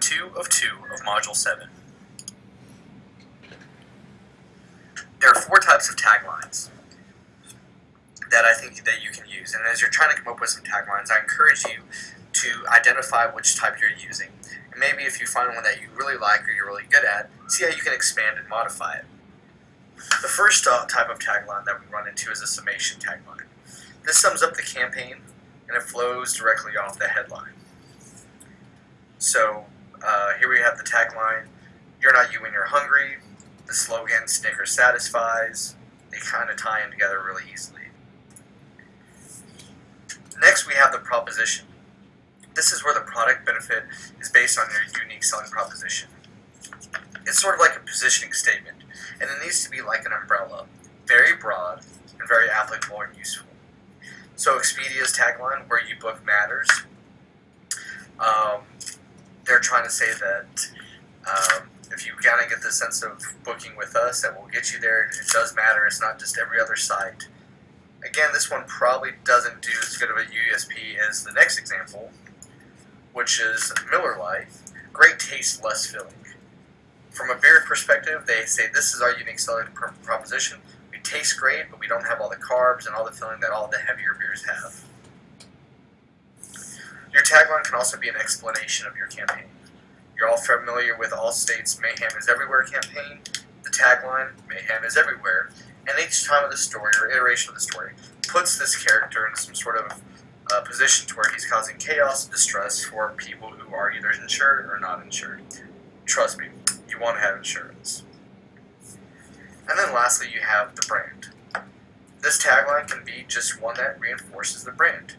2 of 2 of Module 7. There are 4 types of taglines that I think that you can use, and as you're trying to come up with some taglines, I encourage you to identify which type you're using, and maybe if you find one that you really like or you're really good at, see how you can expand and modify it. The first type of tagline that we run into is a summation tagline. This sums up the campaign, and it flows directly off the headline. So here we have the tagline, "You're not you when you're hungry." The slogan, "Snickers satisfies." They kind of tie in together really easily. Next we have the proposition. This is where the product benefit is based on your unique selling proposition. It's sort of like a positioning statement, and it needs to be like an umbrella, very broad and very applicable and useful. So Expedia's tagline, "Where you book matters," they're trying to say that if you kind of get the sense of booking with us, that will get you there. It does matter. It's not just every other site. Again, this one probably doesn't do as good of a USP as the next example, which is Miller Lite. Great taste, less filling. From a beer perspective, they say this is our unique selling proposition. We taste great, but we don't have all the carbs and all the filling that all the heavier beers have. Your tagline can also be an explanation of your campaign. You're all familiar with Allstate's Mayhem is Everywhere campaign. The tagline, "Mayhem is everywhere," and each time of the story or iteration of the story puts this character in some sort of position to where he's causing chaos and distress for people who are either insured or not insured. Trust me, you want to have insurance. And then lastly, you have the brand. This tagline can be just one that reinforces the brand.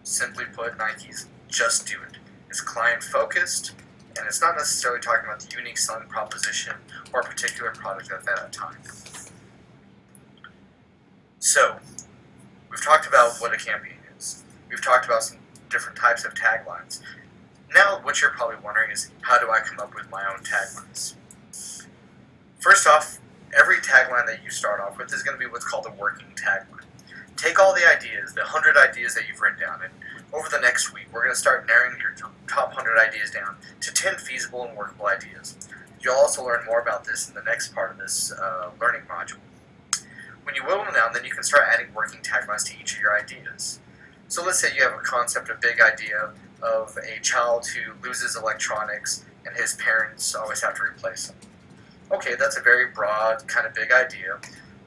Simply put, Nike's "Just Do It." It's client-focused, and it's not necessarily talking about the unique selling proposition or a particular product at that time. So, we've talked about what a campaign is. We've talked about some different types of taglines. Now, what you're probably wondering is, how do I come up with my own taglines? First off, every tagline that you start off with is going to be what's called a working tagline. Take all the ideas, the 100 ideas that you've written down, and over the next week, we're going to start narrowing your top 100 ideas down to 10 feasible and workable ideas. You'll also learn more about this in the next part of this learning module. When you whittle them down, then you can start adding working taglines to each of your ideas. So let's say you have a concept, a big idea of a child who loses electronics and his parents always have to replace them. Okay, that's a very broad, kind of big idea.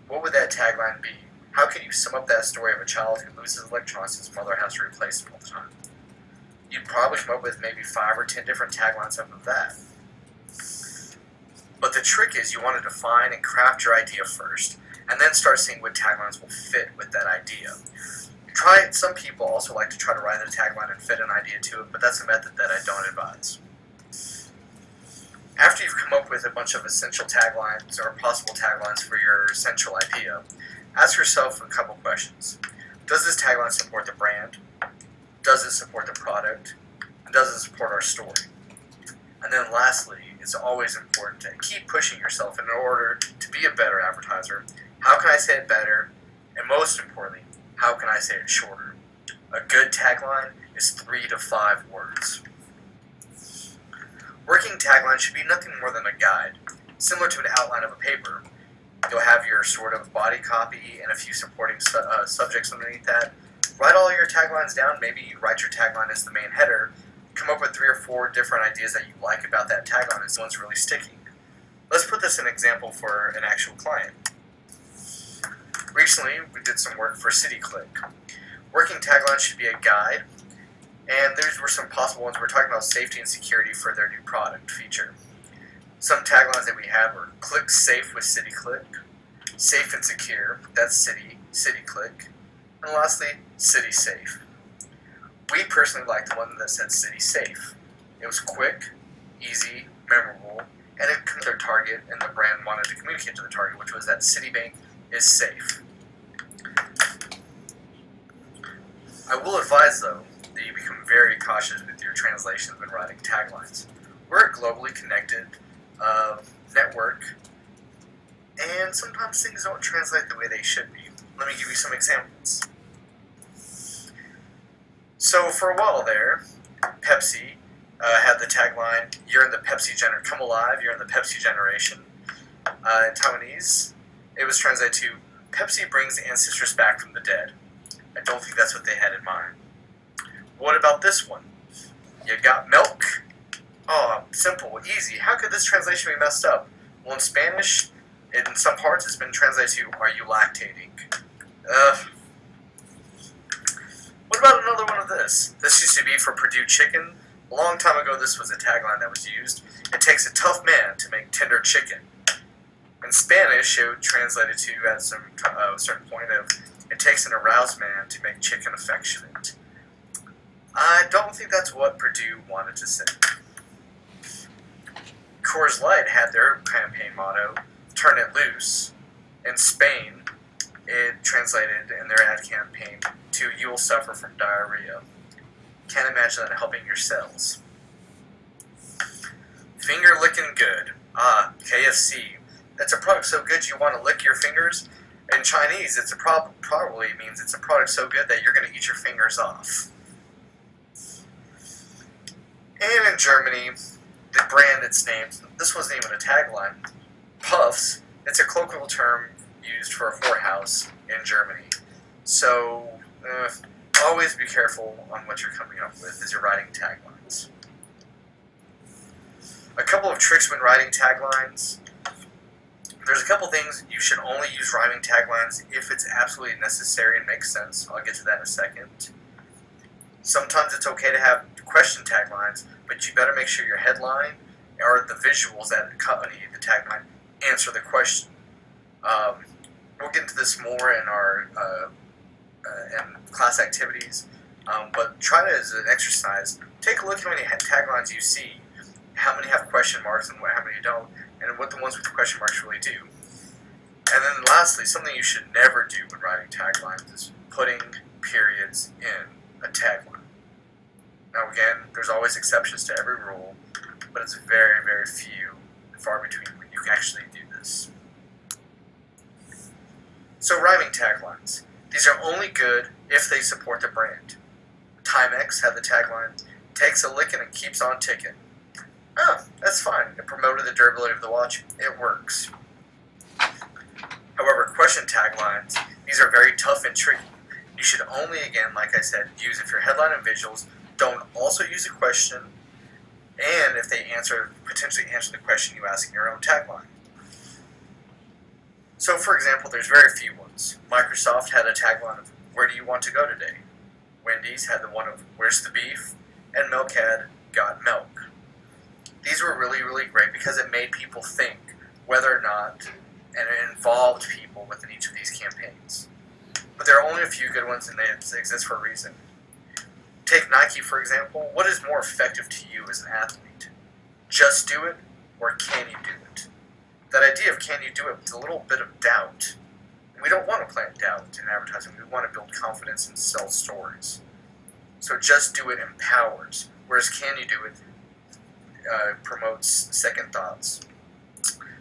What would that tagline be? How can you sum up that story of a child who loses electronics and his mother has to replace them all the time? You'd probably come up with maybe 5 or 10 different taglines off of that. But the trick is you want to define and craft your idea first, and then start seeing what taglines will fit with that idea. Some people also like to try to write a tagline and fit an idea to it, but that's a method that I don't advise. After you've come up with a bunch of essential taglines or possible taglines for your essential idea, ask yourself a couple questions. Does this tagline support the brand? Does it support the product? And does it support our story? And then lastly, it's always important to keep pushing yourself in order to be a better advertiser. How can I say it better? And most importantly, how can I say it shorter? A good tagline is 3 to 5 words. Working tagline should be nothing more than a guide, similar to an outline of a paper. You'll have your sort of body copy and a few supporting subjects underneath that. Write all your taglines down. Maybe you write your tagline as the main header. Come up with 3 or 4 different ideas that you like about that tagline and one's really sticking. Let's put this in an example for an actual client. Recently, we did some work for CityClick. Working taglines should be a guide, and these were some possible ones. We're talking about safety and security for their new product feature. Some taglines that we had were "Click safe with CityClick," "Safe and secure," that's CityClick, and lastly, "City safe." We personally liked the one that said "City safe." It was quick, easy, memorable, and it connected their target, and the brand wanted to communicate to the target, which was that Citibank is safe. I will advise, though, that you become very cautious with your translations when writing taglines. We're a globally connected network, and sometimes things don't translate the way they should be. Let me give you some examples. So for a while there, Pepsi had the tagline, "You're in the Pepsi gener. Come alive, you're in the Pepsi generation." In Taiwanese, it was translated to, "Pepsi brings ancestors back from the dead." I don't think that's what they had in mind. What about this one? "You got milk?" Oh, simple, easy. How could this translation be messed up? Well, in Spanish, in some parts, it's been translated to, "Are you lactating?" What about another one of this? This used to be for Purdue Chicken. A long time ago, this was a tagline that was used. "It takes a tough man to make tender chicken." In Spanish, it would translate it to, at some certain point, of, "It takes an aroused man to make chicken affectionate." I don't think that's what Purdue wanted to say. Coors Light had their campaign motto, "Turn it loose." In Spain, it translated in their ad campaign to, "You will suffer from diarrhea." Can't imagine that helping your cells. Finger licking good. KFC. That's a product so good you want to lick your fingers. In Chinese, it's probably means it's a product so good that you're going to eat your fingers off. And in Germany, the brand it's named, this wasn't even a tagline, Puffs, it's a colloquial term used for a whorehouse in Germany. So, always be careful on what you're coming up with as you're writing taglines. A couple of tricks when writing taglines. There's a couple things you should only use rhyming taglines if it's absolutely necessary and makes sense. I'll get to that in a second. Sometimes it's okay to have question taglines, but you better make sure your headline or the visuals that accompany the tagline answer the question. We'll get into this more in our in class activities, but try to, as an exercise, take a look at how many taglines you see, how many have question marks and how many don't, and what the ones with the question marks really do. And then lastly, something you should never do when writing taglines is putting periods in a tagline. Now again, there's always exceptions to every rule, but it's very, very few and far between when you can actually do this. So rhyming taglines. These are only good if they support the brand. Timex had the tagline, "Takes a lickin' and keeps on ticking." Oh, that's fine. It promoted the durability of the watch. It works. However, question taglines, these are very tough and tricky. You should only, again, like I said, use if your headline and visuals don't also use a question, and if they potentially answer the question you ask in your own tagline. So, for example, there's very few ones. Microsoft had a tagline of, "Where do you want to go today?" Wendy's had the one of, "Where's the beef?" And Milk had, "Got milk." These were really, really great because it made people think whether or not, and it involved people within each of these campaigns. But there are only a few good ones, and they exist for a reason. Take Nike, for example. What is more effective to you as an athlete? Just do it, or can you do it? That idea of can you do it with a little bit of doubt. We don't want to plant doubt in advertising. We want to build confidence and sell stories. So just do it empowers, whereas can you do it promotes second thoughts.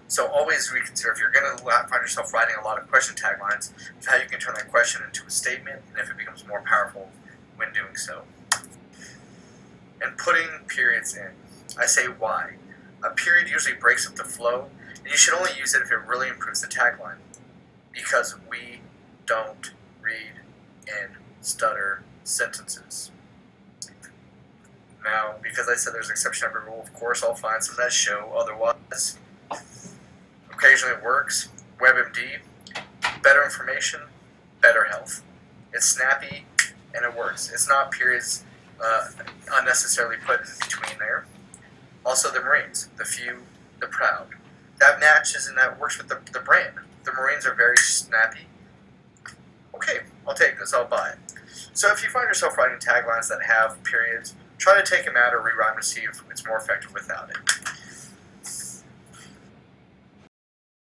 So always reconsider if you're going to find yourself writing a lot of question taglines, how you can turn that question into a statement, and if it becomes more powerful when doing so. And putting periods in. I say why. A period usually breaks up the flow, and you should only use it if it really improves the tagline. Because we don't read in stutter sentences. Now, because I said there's an exception to every rule, of course I'll find some that show otherwise. Occasionally it works. WebMD, better information, better health. It's snappy and it works. It's not periods unnecessarily put in between there. Also the Marines, the few, the proud. That matches and that works with the brand. The Marines are very snappy. Okay, I'll take this, I'll buy it. So if you find yourself writing taglines that have periods, try to take them out or rewrite them to see if it's more effective without it.